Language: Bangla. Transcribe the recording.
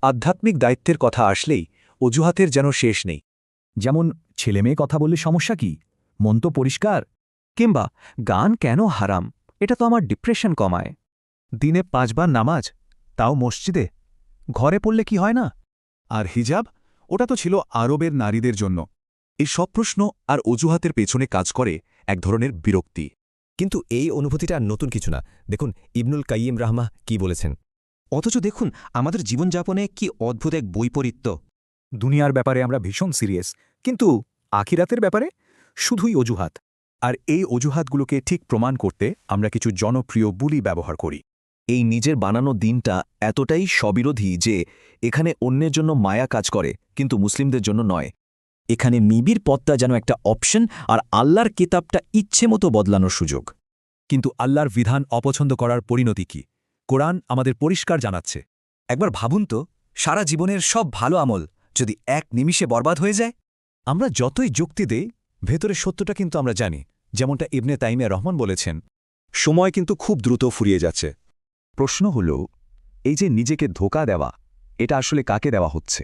আধ্যাত্মিক দায়িত্বের কথা আসলেই অজুহাতের যেন শেষ নেই। যেমন ছেলেমেয়ে কথা বললে সমস্যা কি, মন তো পরিষ্কার। কিংবা গান কেন হারাম, এটা তো আমার ডিপ্রেশন কমায়। দিনে 5 বার নামাজ, তাও মসজিদে, ঘরে পড়লে কি হয় না? আর হিজাব, ওটা তো ছিল আরবের নারীদের জন্য। এই সব প্রশ্ন আর অজুহাতের পেছনে কাজ করে এক ধরনের বিরক্তি। কিন্তু এই অনুভূতিটা আর নতুন কিছু না। দেখুন ইবনুল কাইয়িম রাহমাহ কি বলেছেন। অথচ দেখুন আমাদের জীবনযাপনে কি অদ্ভুত এক বৈপরীত্য। দুনিয়ার ব্যাপারে আমরা ভীষণ সিরিয়াস, কিন্তু আখিরাতের ব্যাপারে শুধুই অজুহাত। আর এই অজুহাতগুলোকে ঠিক প্রমাণ করতে আমরা কিছু জনপ্রিয় বুলি ব্যবহার করি। এই নিজের বানানো দিনটা এতটাই স্ববিরোধী যে এখানে অন্যের জন্য মায়া কাজ করে, কিন্তু মুসলিমদের জন্য নয়। এখানে নিবিড় পথটা যেন একটা অপশন, আর আল্লাহর কিতাবটা ইচ্ছে মতো বদলানোর সুযোগ। কিন্তু আল্লাহর বিধান অপছন্দ করার পরিণতি কি? কোরআন আমাদের পরিষ্কার জানাচ্ছে। একবার ভাবুন তো, সারা জীবনের সব ভালো আমল যদি এক নিমিষে বরবাদ হয়ে যায়। আমরা যতই যুক্তি দেই, ভেতরে সত্যটা কিন্তু আমরা জানি। যেমনটা ইবনে তাইমিয়া রহমান বলেছেন, সময় কিন্তু খুব দ্রুত ফুরিয়ে যাচ্ছে। প্রশ্ন হল, এই যে নিজেকে ধোঁকা দেওয়া, এটা আসলে কাকে দেওয়া হচ্ছে?